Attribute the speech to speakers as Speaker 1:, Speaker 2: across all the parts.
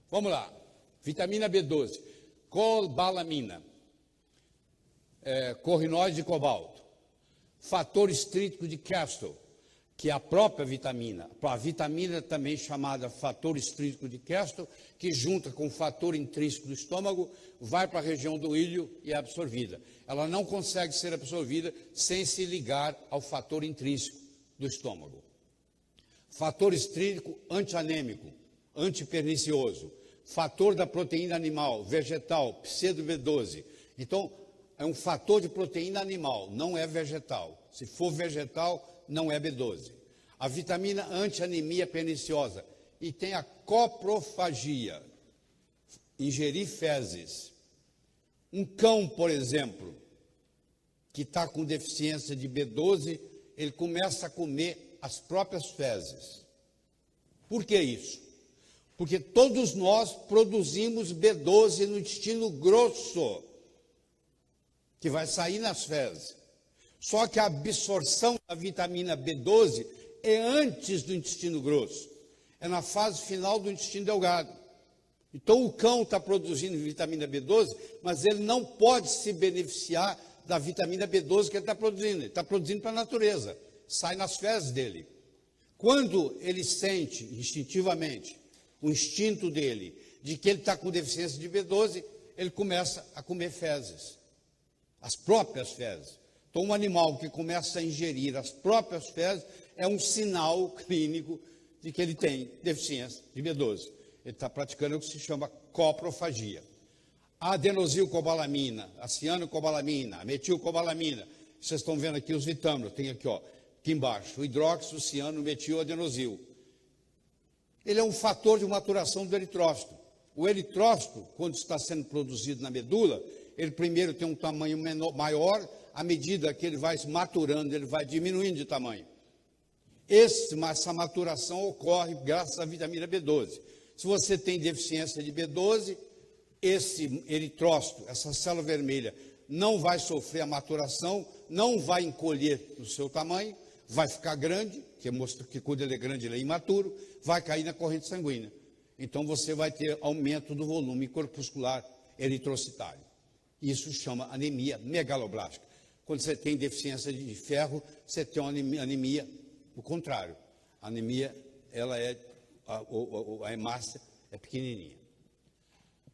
Speaker 1: Vamos lá. Vitamina B12, cobalamina, corrinóide de cobalto, fator estrítico de Castle, que é a própria vitamina. A vitamina também chamada fator estrítico de Castle, que junta com o fator intrínseco do estômago, vai para a região do ilho e é absorvida. Ela não consegue ser absorvida sem se ligar ao fator intrínseco do estômago. Fator estrítico antianêmico, antipernicioso. Fator da proteína animal, vegetal, pseudo-B12. Então, é um fator de proteína animal, não é vegetal. Se for vegetal, não é B12. A vitamina anti-anemia perniciosa. E tem a coprofagia. Ingerir fezes. Um cão, por exemplo, que está com deficiência de B12, ele começa a comer as próprias fezes. Por que isso? Porque todos nós produzimos B12 no intestino grosso, que vai sair nas fezes. Só que a absorção da vitamina B12 é antes do intestino grosso, é na fase final do intestino delgado. Então o cão está produzindo vitamina B12, mas ele não pode se beneficiar da vitamina B12 que ele está produzindo para a natureza, sai nas fezes dele. Quando ele sente instintivamente o instinto dele de que ele está com deficiência de B12, ele começa a comer fezes, as próprias fezes. Então, um animal que começa a ingerir as próprias fezes é um sinal clínico de que ele tem deficiência de B12. Ele está praticando o que se chama coprofagia. A adenosilcobalamina, a cianocobalamina, a metilcobalamina, vocês estão vendo aqui os vitâminos, tem aqui, ó, aqui embaixo, o hidróxido, ciano, metil, adenosil. Ele é um fator de maturação do eritrócito. O eritrócito, quando está sendo produzido na medula, ele primeiro tem um tamanho maior, à medida que ele vai maturando, ele vai diminuindo de tamanho. Essa maturação ocorre graças à vitamina B12. Se você tem deficiência de B12, esse eritrócito, essa célula vermelha, não vai sofrer a maturação, não vai encolher no seu tamanho, vai ficar grande, que mostra que quando ele é grande ele é imaturo, vai cair na corrente sanguínea. Então você vai ter aumento do volume corpuscular eritrocitário. Isso chama anemia megaloblástica. Quando você tem deficiência de ferro, você tem uma anemia, o contrário. A anemia, ela a hemácia é pequenininha.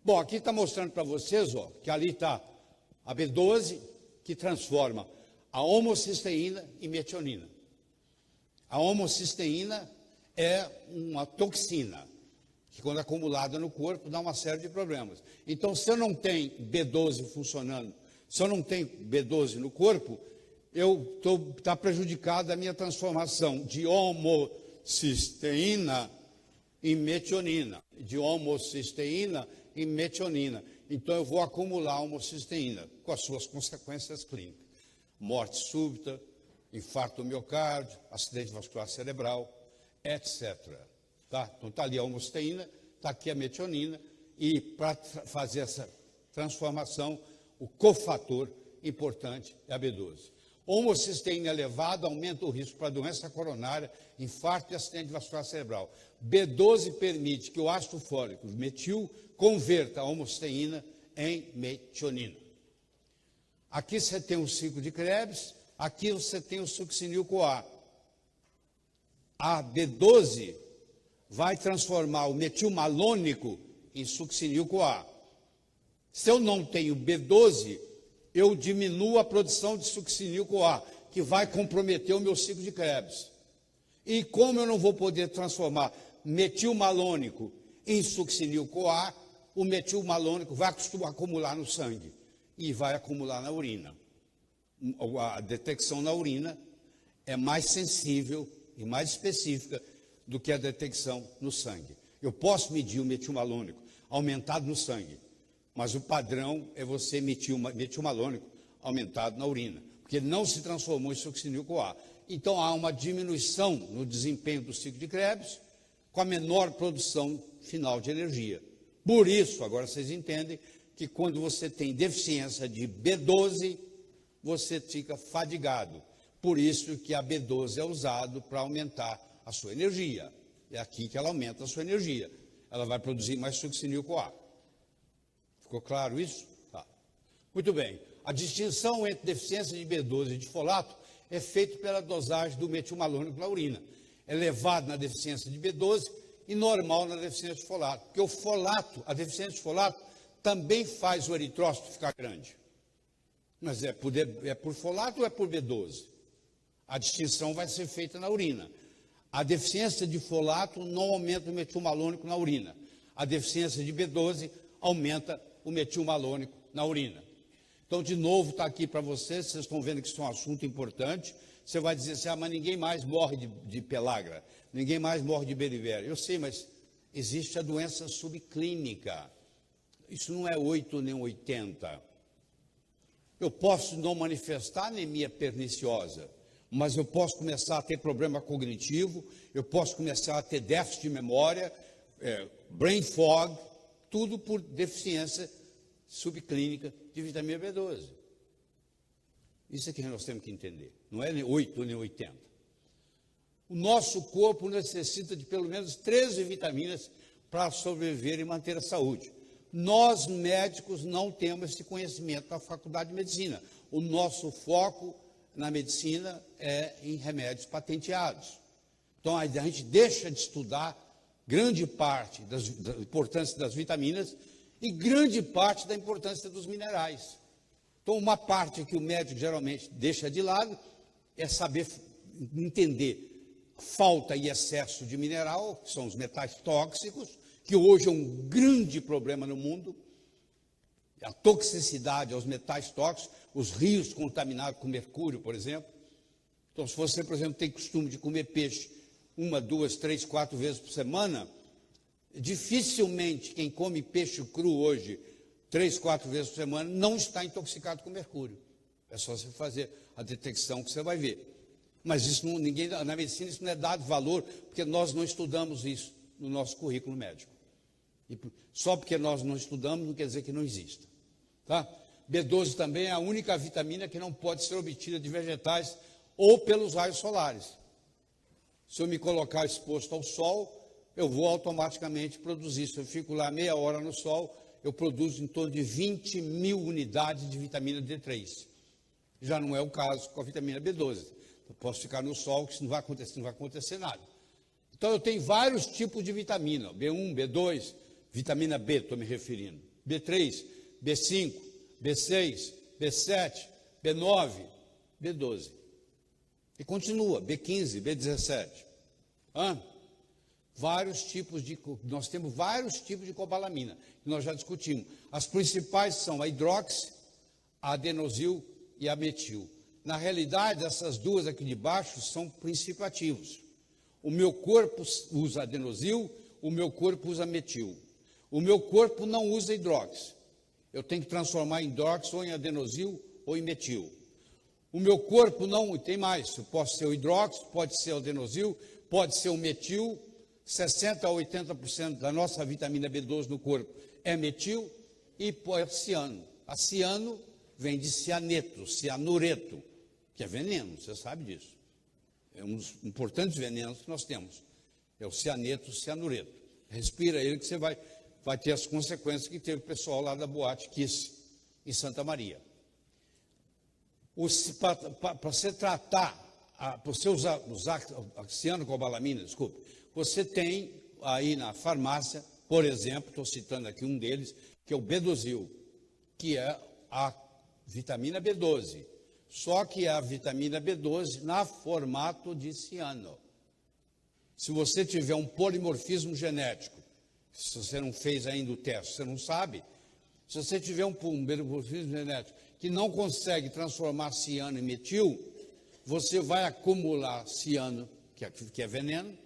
Speaker 1: Bom, aqui está mostrando para vocês, ó, que ali está a B12, que transforma a homocisteína em metionina. A homocisteína é uma toxina, que quando acumulada no corpo dá uma série de problemas. Então, se eu não tenho B12 funcionando, se eu não tenho B12 no corpo, está prejudicada a minha transformação de homocisteína em metionina, de homocisteína em metionina. Então, eu vou acumular homocisteína, com as suas consequências clínicas. Morte súbita, infarto do miocárdio, acidente vascular cerebral, etc. Tá? Então, está ali a homocisteína, está aqui a metionina, e para fazer essa transformação, o cofator importante é a B12. Homocisteína elevada aumenta o risco para doença coronária, infarto e acidente vascular cerebral. B12 permite que o ácido fólico metil converta a homocisteína em metionina. Aqui você tem o ciclo de Krebs, aqui você tem o succinil-CoA. A B12 vai transformar o metilmalônico em succinil-CoA. Se eu não tenho B12, eu diminuo a produção de succinil-CoA, que vai comprometer o meu ciclo de Krebs. E como eu não vou poder transformar metilmalônico em succinil-CoA, o metilmalônico vai acumular no sangue e vai acumular na urina. A detecção na urina é mais sensível e mais específica do que a detecção no sangue. Eu posso medir o metilmalônico aumentado no sangue, mas o padrão é você emitir metilmalônico aumentado na urina, porque ele não se transformou em succinil-CoA. Então, há uma diminuição no desempenho do ciclo de Krebs, com a menor produção final de energia. Por isso, agora vocês entendem que quando você tem deficiência de B12, você fica fadigado. Por isso que a B12 é usado para aumentar a sua energia. É aqui que ela aumenta a sua energia. ela vai produzir mais succinil-CoA. Ficou claro isso? Tá. Muito bem. A distinção entre deficiência de B12 e de folato é feita pela dosagem do metilmalônico na urina. É elevado na deficiência de B12 e normal na deficiência de folato. Porque o folato, a deficiência de folato, também faz o eritrócito ficar grande. Mas é por folato ou é por B12? A distinção vai ser feita na urina. A deficiência de folato não aumenta o metilmalônico na urina. A deficiência de B12 aumenta o metilmalônico na urina. Então, de novo, está aqui para vocês estão vendo que isso é um assunto importante. Você vai dizer assim, mas ninguém mais morre de pellagra, ninguém mais morre de berivéria. Eu sei, mas existe a doença subclínica. Isso não é 8 nem 80. Eu posso não manifestar anemia perniciosa, mas eu posso começar a ter problema cognitivo, eu posso começar a ter déficit de memória, brain fog, tudo por deficiência subclínica de vitamina B12. Isso é que nós temos que entender. Não é nem 8 nem 80. O nosso corpo necessita de pelo menos 13 vitaminas para sobreviver e manter a saúde. Nós, médicos, não temos esse conhecimento na faculdade de medicina. O nosso foco na medicina é em remédios patenteados. Então, a gente deixa de estudar grande parte da importância das vitaminas e grande parte da importância dos minerais. Então, uma parte que o médico geralmente deixa de lado é saber entender falta e excesso de mineral, que são os metais tóxicos, que hoje é um grande problema no mundo, a toxicidade aos metais tóxicos, os rios contaminados com mercúrio, por exemplo. Então, se você, por exemplo, tem costume de comer peixe 1, 2, 3, 4 vezes por semana, dificilmente quem come peixe cru hoje 3, 4 vezes por semana não está intoxicado com mercúrio. É só você fazer a detecção que você vai ver. Mas isso não, na medicina isso não é dado valor, porque nós não estudamos isso no nosso currículo médico. E só porque nós não estudamos não quer dizer que não exista. Tá? B12 também é a única vitamina que não pode ser obtida de vegetais ou pelos raios solares. Se eu me colocar exposto ao sol, eu vou automaticamente produzir. Se eu fico lá meia hora no sol, eu produzo em torno de 20 mil unidades de vitamina D3. Já não é o caso com a vitamina B12. Eu posso ficar no sol, que não vai acontecer nada. Então, eu tenho vários tipos de vitamina, B1, B2, vitamina B, estou me referindo, B3, B5, B6, B7, B9, B12. E continua, B15, B17. Nós temos vários tipos de cobalamina, que nós já discutimos. As principais são a hidroxi, a adenosil e a metil. Na realidade, essas duas aqui de baixo são princípios ativos. O meu corpo usa adenosil, o meu corpo usa metil. O meu corpo não usa hidroxi. Eu tenho que transformar em hidroxi ou em adenosil ou em metil. O meu corpo não, tem mais, pode ser o hidroxi, pode ser o adenosil, pode ser o metil. 60% a 80% da nossa vitamina B12 no corpo é metil e pode ser ciano. A ciano vem de cianeto, cianureto, que é veneno, você sabe disso. É um dos importantes venenos que nós temos. É o cianeto, cianureto. Respira ele que você vai ter as consequências que teve o pessoal lá da Boate Kiss, em Santa Maria. Para você tratar, para você usar a cianocobalamina, desculpe, você tem aí na farmácia, por exemplo, estou citando aqui um deles, que é o Bedozil, que é a vitamina B12. Só que é a vitamina B12 na formato de ciano. Se você tiver um polimorfismo genético, se você não fez ainda o teste, você não sabe, se você tiver um polimorfismo genético que não consegue transformar ciano em metil, você vai acumular ciano, que é veneno,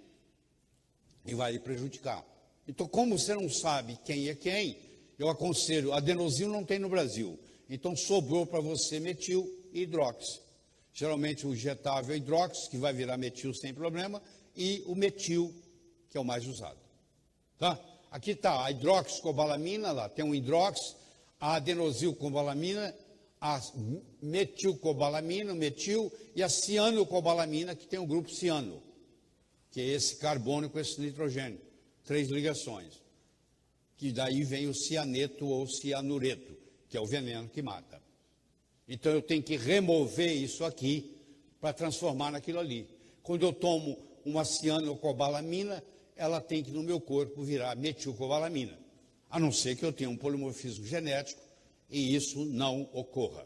Speaker 1: e vai lhe prejudicar. Então, como você não sabe quem é quem, eu aconselho, adenosil não tem no Brasil, então sobrou para você metil e hidroxi. Geralmente o injetável é hidroxi, que vai virar metil sem problema, e o metil, que é o mais usado. Tá? Aqui está a hidroxicobalamina, lá tem um hidroxi, a adenosilcobalamina, a metilcobalamina, o metil, e a cianocobalamina, que tem o grupo ciano, que é esse carbono com esse nitrogênio, 3 ligações. que daí vem o cianeto ou cianureto, que é o veneno que mata. Então eu tenho que remover isso aqui para transformar naquilo ali. Quando eu tomo uma cianocobalamina, ela tem que no meu corpo virar metilcobalamina, a não ser que eu tenha um polimorfismo genético e isso não ocorra.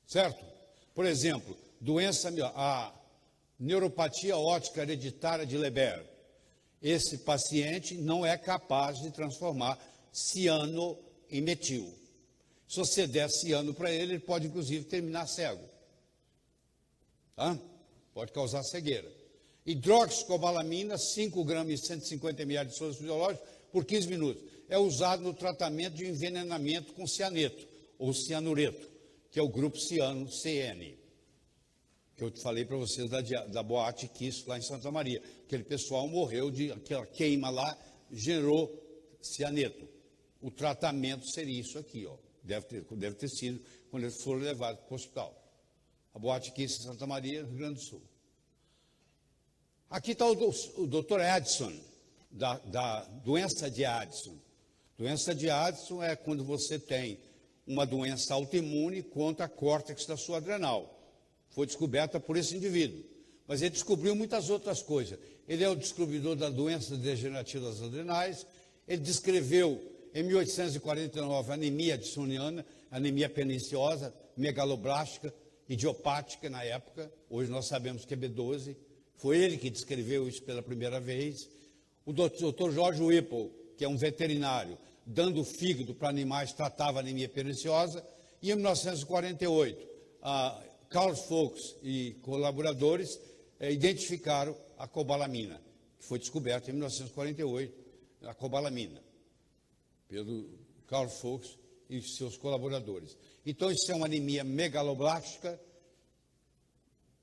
Speaker 1: Certo? Por exemplo, a neuropatia óptica hereditária de Leber. Esse paciente não é capaz de transformar ciano em metil. Se você der ciano para ele, ele pode inclusive terminar cego. Tá? Pode causar cegueira. Hidroxicobalamina, 5 gramas e 150 ml de soro fisiológico por 15 minutos. É usado no tratamento de envenenamento com cianeto, ou cianureto, que é o grupo ciano, CN, que eu falei para vocês da boate Kiss lá em Santa Maria. Aquele pessoal morreu de aquela queima lá, gerou cianeto. O tratamento seria isso aqui, ó. Deve ter sido quando eles foram levados para o hospital. A boate Kiss em Santa Maria, Rio Grande do Sul. Aqui está o Dr. Addison, da doença de Addison. Doença de Addison é quando você tem uma doença autoimune contra a córtex da sua adrenal. Foi descoberta por esse indivíduo. Mas ele descobriu muitas outras coisas. Ele é o descobridor da doença degenerativa das adrenais. Ele descreveu, em 1849, a anemia addisoniana, anemia perniciosa, megaloblástica, idiopática na época. Hoje nós sabemos que é B12. Foi ele que descreveu isso pela primeira vez. O Dr. George Whipple, que é um veterinário, dando fígado para animais, tratava anemia perniciosa. E em 1948, Carl Fox e colaboradores identificaram a cobalamina, que foi descoberta em 1948, a cobalamina, pelo Carl Fox e seus colaboradores. Então, isso é uma anemia megaloblástica,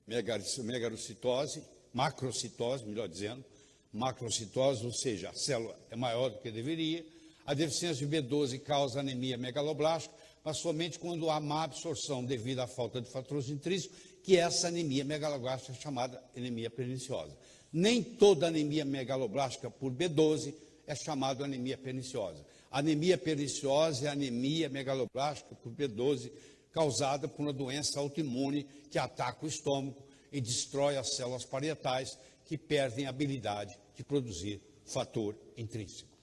Speaker 1: megarocitose, macrocitose, melhor dizendo, macrocitose, ou seja, a célula é maior do que deveria. A deficiência de B12 causa anemia megaloblástica, mas somente quando há má absorção devido à falta de fatores intrínsecos, que essa anemia megaloblástica é chamada anemia perniciosa. Nem toda anemia megaloblástica por B12 é chamada anemia perniciosa. Anemia perniciosa é anemia megaloblástica por B12 causada por uma doença autoimune que ataca o estômago e destrói as células parietais que perdem a habilidade de produzir fator intrínseco.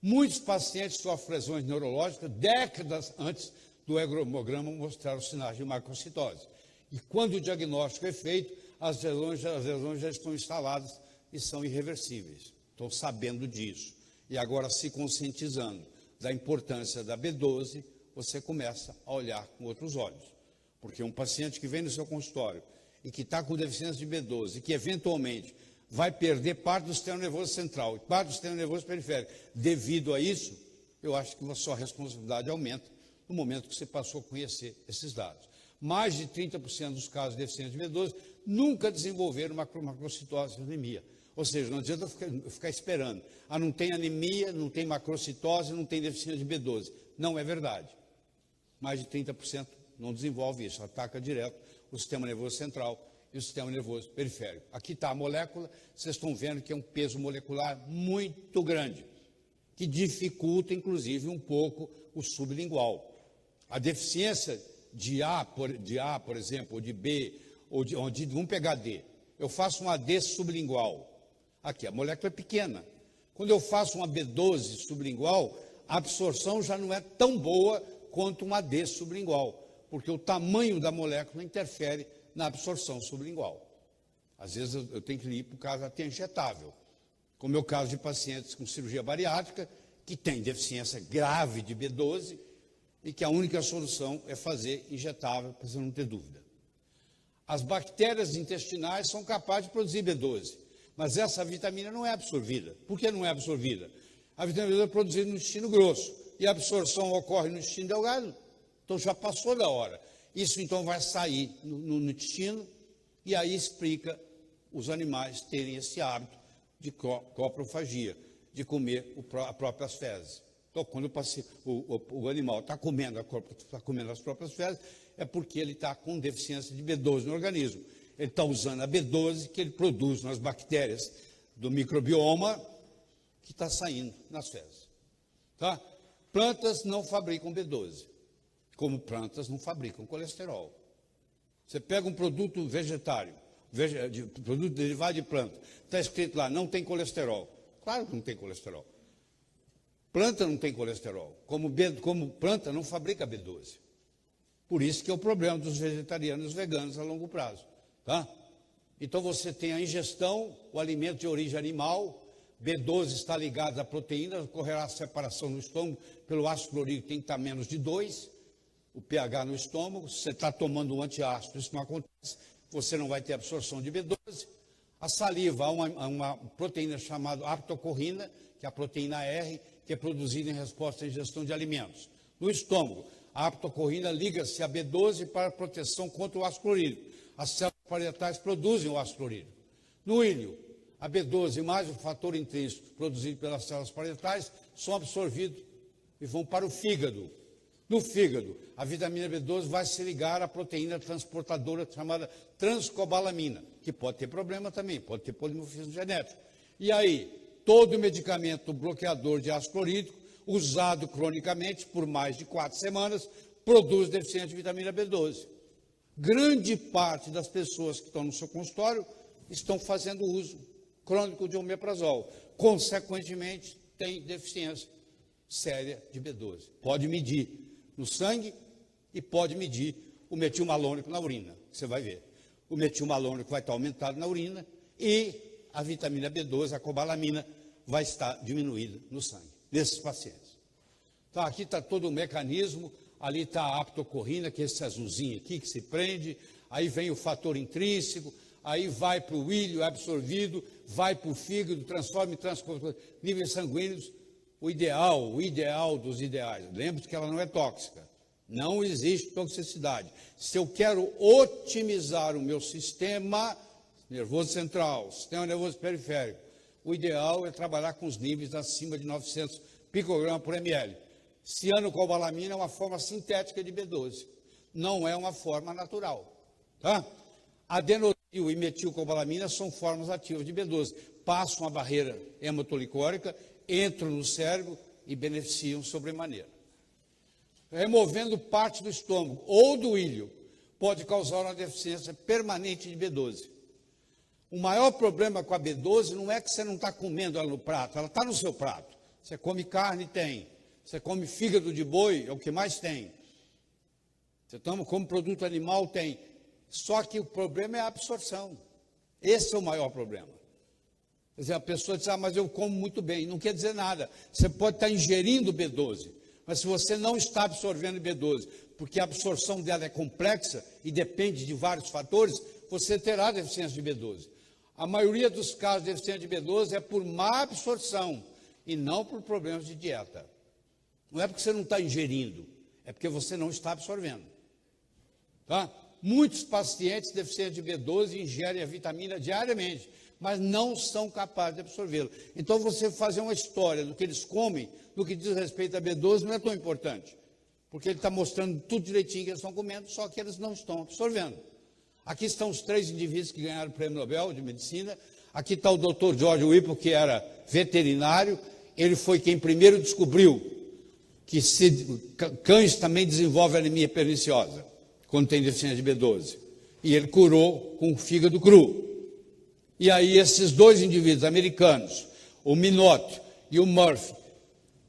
Speaker 1: Muitos pacientes sofrem lesões neurológicas décadas antes do hemograma mostrar os sinais de macrocitose. E quando o diagnóstico é feito, as lesões já estão instaladas e são irreversíveis. Estão sabendo disso. E agora, se conscientizando da importância da B12, você começa a olhar com outros olhos. Porque um paciente que vem no seu consultório e que está com deficiência de B12 e que, eventualmente, vai perder parte do sistema nervoso central e parte do sistema nervoso periférico. Devido a isso, eu acho que a sua responsabilidade aumenta no momento que você passou a conhecer esses dados. Mais de 30% dos casos de deficiência de B12 nunca desenvolveram macrocitose e anemia. Ou seja, não adianta ficar esperando. Não tem anemia, não tem macrocitose, não tem deficiência de B12. Não é verdade. Mais de 30% não desenvolve isso, ataca direto o sistema nervoso central e o sistema nervoso periférico. Aqui está a molécula, vocês estão vendo que é um peso molecular muito grande, que dificulta, inclusive, um pouco o sublingual. A deficiência de A, por exemplo, ou de B, vamos pegar D. Eu faço uma D sublingual. Aqui, a molécula é pequena. Quando eu faço uma B12 sublingual, a absorção já não é tão boa quanto uma D sublingual, porque o tamanho da molécula interfere na absorção sublingual. Às vezes eu tenho que ir para o caso até injetável, como é o caso de pacientes com cirurgia bariátrica, que tem deficiência grave de B12 e que a única solução é fazer injetável, para você não ter dúvida. As bactérias intestinais são capazes de produzir B12, mas essa vitamina não é absorvida. Por que não é absorvida? A vitamina B12 é produzida no intestino grosso e a absorção ocorre no intestino delgado, então já passou da hora. Isso então vai sair no intestino e aí explica os animais terem esse hábito de coprofagia, de comer as próprias fezes. Então, quando o animal está comendo as próprias fezes, é porque ele está com deficiência de B12 no organismo. Ele está usando a B12 que ele produz nas bactérias do microbioma que está saindo nas fezes. Tá? Plantas não fabricam B12, como plantas não fabricam colesterol. Você pega um produto vegetário, produto derivado de planta, está escrito lá, não tem colesterol. Claro que não tem colesterol. Planta não tem colesterol, como planta não fabrica B12. Por isso que é o problema dos vegetarianos e dos veganos a longo prazo. Tá? Então você tem a ingestão, o alimento de origem animal, B12 está ligado à proteína, ocorrerá a separação no estômago pelo ácido clorídrico, tem que estar menos de 2, o pH no estômago, se você está tomando um antiácido, isso não acontece, você não vai ter absorção de B12. A saliva, há uma proteína chamada aptocorrina, que é a proteína R, que é produzida em resposta à ingestão de alimentos. No estômago, a aptocorrina liga-se a B12 para proteção contra o ácido clorídrico. As células parietais produzem o ácido clorídrico. No ilho, a B12 mais o fator intrínseco produzido pelas células parietais são absorvidos e vão para o fígado. No fígado, a vitamina B12 vai se ligar à proteína transportadora chamada transcobalamina, que pode ter problema também, pode ter polimorfismo genético. E aí, todo medicamento bloqueador de ácido clorídrico, usado cronicamente por mais de 4 semanas, produz deficiência de vitamina B12. Grande parte das pessoas que estão no seu consultório estão fazendo uso crônico de omeprazol. Consequentemente, tem deficiência séria de B12. Pode medir no sangue e pode medir o metilmalônico na urina. Você vai ver. O metilmalônico vai estar aumentado na urina e a vitamina B12, a cobalamina, vai estar diminuída no sangue, nesses pacientes. Então, aqui está todo o mecanismo, ali está a aptocorrina, que é esse azulzinho aqui, que se prende, aí vem o fator intrínseco, aí vai para o ilho, é absorvido, vai para o fígado, transforma em níveis sanguíneos. O ideal dos ideais, lembre-se que ela não é tóxica, não existe toxicidade. Se eu quero otimizar o meu sistema nervoso central, sistema nervoso periférico, o ideal é trabalhar com os níveis acima de 900 picogramas por ml. Cianocobalamina é uma forma sintética de B12, não é uma forma natural. Tá? Adenosina e metilcobalamina são formas ativas de B12, passam a barreira hematolicórica, entram no cérebro e beneficiam sobremaneira. Removendo parte do estômago ou do ilho pode causar uma deficiência permanente de B12. O maior problema com a B12 não é que você não está comendo ela no prato, ela está no seu prato. Você come carne, tem. Você come fígado de boi, é o que mais tem. Você toma como produto animal, tem. Só que o problema é a absorção. Esse é o maior problema. Quer dizer, a pessoa diz, mas eu como muito bem. Não quer dizer nada. Você pode estar ingerindo B12, mas se você não está absorvendo B12, porque a absorção dela é complexa e depende de vários fatores, você terá deficiência de B12. A maioria dos casos de deficiência de B12 é por má absorção e não por problemas de dieta. Não é porque você não está ingerindo, é porque você não está absorvendo. Tá? Muitos pacientes deficientes de B12 ingerem a vitamina diariamente, mas não são capazes de absorvê-la. Então, você fazer uma história do que eles comem, no que diz respeito a B12, não é tão importante, porque ele está mostrando tudo direitinho que eles estão comendo, só que eles não estão absorvendo. Aqui estão os 3 indivíduos que ganharam o Prêmio Nobel de Medicina. Aqui está o Dr. George Whipple, que era veterinário. Ele foi quem primeiro descobriu que cães também desenvolvem anemia perniciosa quando tem deficiência de B12. E ele curou com o fígado cru. E aí esses 2 indivíduos americanos, o Minot e o Murphy,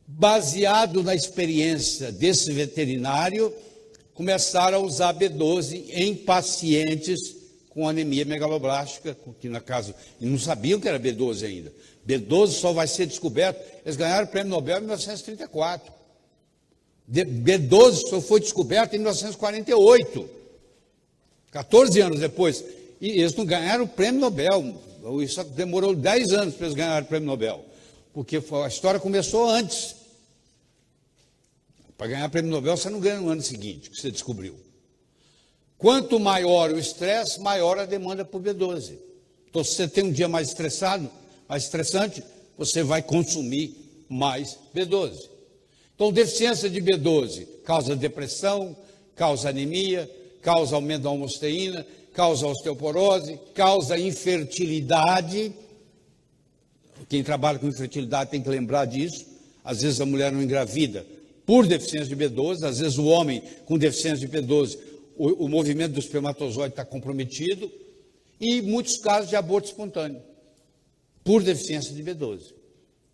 Speaker 1: baseado na experiência desse veterinário, começaram a usar B12 em pacientes com anemia megaloblástica, que no caso, não sabiam que era B12 ainda. B12 só vai ser descoberto, eles ganharam o Prêmio Nobel em 1934. B12 só foi descoberto em 1948, 14 anos depois. E eles não ganharam o Prêmio Nobel, isso demorou 10 anos para eles ganharem o Prêmio Nobel, porque a história começou antes. Para ganhar o Prêmio Nobel, você não ganha no ano seguinte, que você descobriu. Quanto maior o estresse, maior a demanda por B12. Então, se você tem um dia mais estressado, mais estressante, você vai consumir mais B12. Então, deficiência de B12 causa depressão, causa anemia, causa aumento da homosteína, causa osteoporose, causa infertilidade. Quem trabalha com infertilidade tem que lembrar disso. Às vezes a mulher não engravida por deficiência de B12, às vezes o homem com deficiência de B12, o movimento do espermatozoide está comprometido, e muitos casos de aborto espontâneo, por deficiência de B12.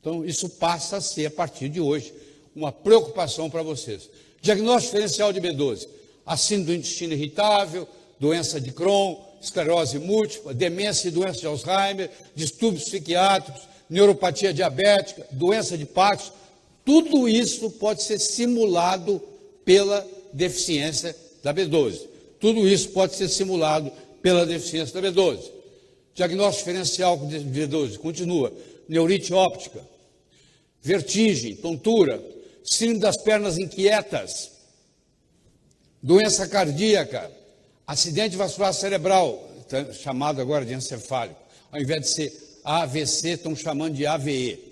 Speaker 1: Então, isso passa a ser, a partir de hoje, uma preocupação para vocês. Diagnóstico diferencial de B12, síndrome do intestino irritável, doença de Crohn, esclerose múltipla, demência e doença de Alzheimer, distúrbios psiquiátricos, neuropatia diabética, doença de Parkinson, tudo isso pode ser simulado pela deficiência da B12. Tudo isso pode ser simulado pela deficiência da B12. Diagnóstico diferencial de B12 continua: neurite óptica, vertigem, tontura, síndrome das pernas inquietas, doença cardíaca, acidente vascular cerebral, chamado agora de encefálico, ao invés de ser AVC, estão chamando de AVE.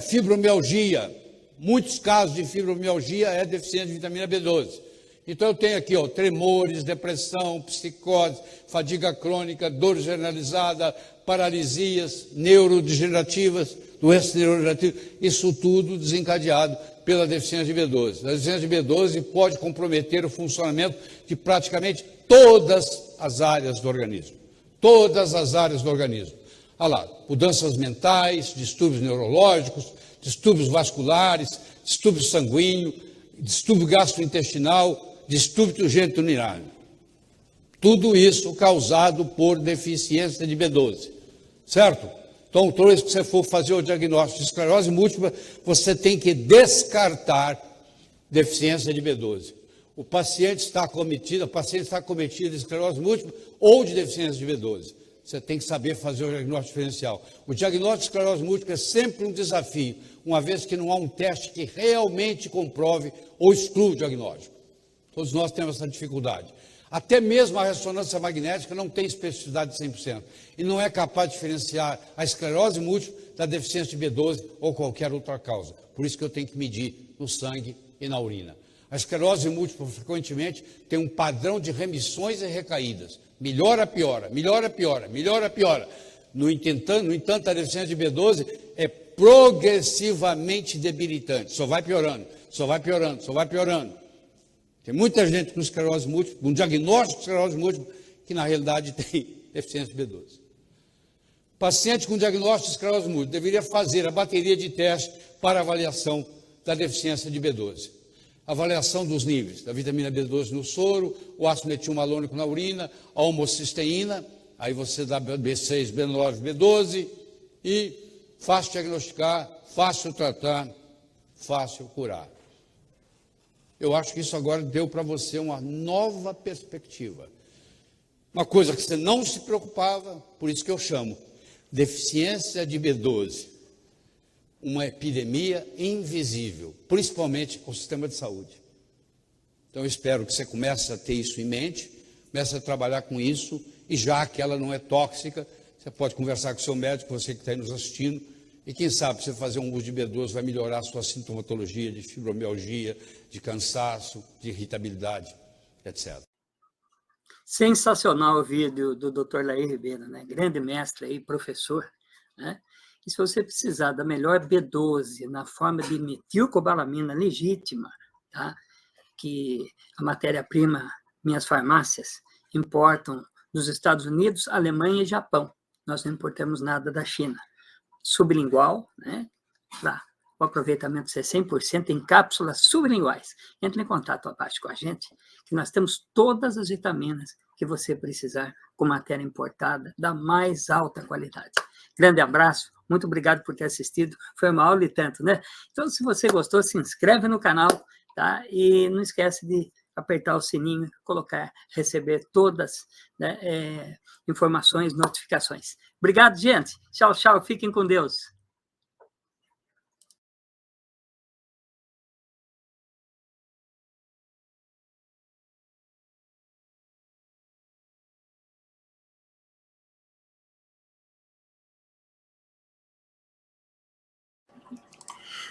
Speaker 1: Fibromialgia, muitos casos de fibromialgia é deficiência de vitamina B12. Então eu tenho aqui, tremores, depressão, psicose, fadiga crônica, dor generalizada, paralisias neurodegenerativas, doenças neurodegenerativas, isso tudo desencadeado pela deficiência de B12. A deficiência de B12 pode comprometer o funcionamento de praticamente todas as áreas do organismo. Todas as áreas do organismo. Olha lá, mudanças mentais, distúrbios neurológicos, distúrbios vasculares, distúrbio sanguíneo, distúrbio gastrointestinal, distúrbio geniturinário. Tudo isso causado por deficiência de B12, certo? Então, toda vez que você for fazer o diagnóstico de esclerose múltipla, você tem que descartar deficiência de B12. O paciente está acometido de esclerose múltipla ou de deficiência de B12. Você tem que saber fazer o diagnóstico diferencial. O diagnóstico de esclerose múltipla é sempre um desafio, uma vez que não há um teste que realmente comprove ou exclua o diagnóstico. Todos nós temos essa dificuldade. Até mesmo a ressonância magnética não tem especificidade de 100% e não é capaz de diferenciar a esclerose múltipla da deficiência de B12 ou qualquer outra causa. Por isso que eu tenho que medir no sangue e na urina. A esclerose múltipla, frequentemente, tem um padrão de remissões e recaídas. Melhora, piora, melhora, piora, melhora, piora. No entanto, a deficiência de B12 é progressivamente debilitante. Só vai piorando, só vai piorando, só vai piorando. Tem muita gente com esclerose múltipla, com diagnóstico de esclerose múltipla, que na realidade tem deficiência de B12. Paciente com diagnóstico de esclerose múltipla deveria fazer a bateria de teste para avaliação da deficiência de B12. Avaliação dos níveis da vitamina B12 no soro, o ácido metilmalônico na urina, a homocisteína, aí você dá B6, B9, B12 e fácil diagnosticar, fácil tratar, fácil curar. Eu acho que isso agora deu para você uma nova perspectiva. Uma coisa que você não se preocupava, por isso que eu chamo deficiência de B12. Uma epidemia invisível, principalmente ao sistema de saúde. Então, eu espero que você comece a ter isso em mente, comece a trabalhar com isso, e já que ela não é tóxica, você pode conversar com o seu médico, você que está aí nos assistindo, e quem sabe você fazer um uso de B12 vai melhorar a sua sintomatologia de fibromialgia, de cansaço, de irritabilidade, etc.
Speaker 2: Sensacional o vídeo do Dr. Laí Ribeiro, né? Grande mestre aí, professor, né? E se você precisar da melhor B12 na forma de metilcobalamina legítima, tá? Que a matéria-prima, minhas farmácias importam dos Estados Unidos, Alemanha e Japão. Nós não importamos nada da China. Sublingual, né? Para o aproveitamento ser 100% em cápsulas sublinguais. Entre em contato abaixo com a gente, que nós temos todas as vitaminas que você precisar com matéria importada da mais alta qualidade. Grande abraço, muito obrigado por ter assistido. Foi uma aula e tanto, né? Então, se você gostou, se inscreve no canal, tá? E não esquece de apertar o sininho, receber todas, né, informações, notificações. Obrigado, gente. Tchau, tchau. Fiquem com Deus.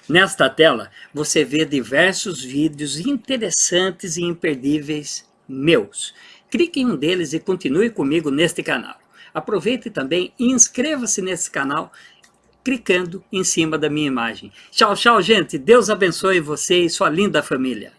Speaker 2: Nesta tela, você vê diversos vídeos interessantes e imperdíveis meus. Clique em um deles e continue comigo neste canal. Aproveite também e inscreva-se nesse canal clicando em cima da minha imagem. Tchau, tchau, gente. Deus abençoe você e sua linda família.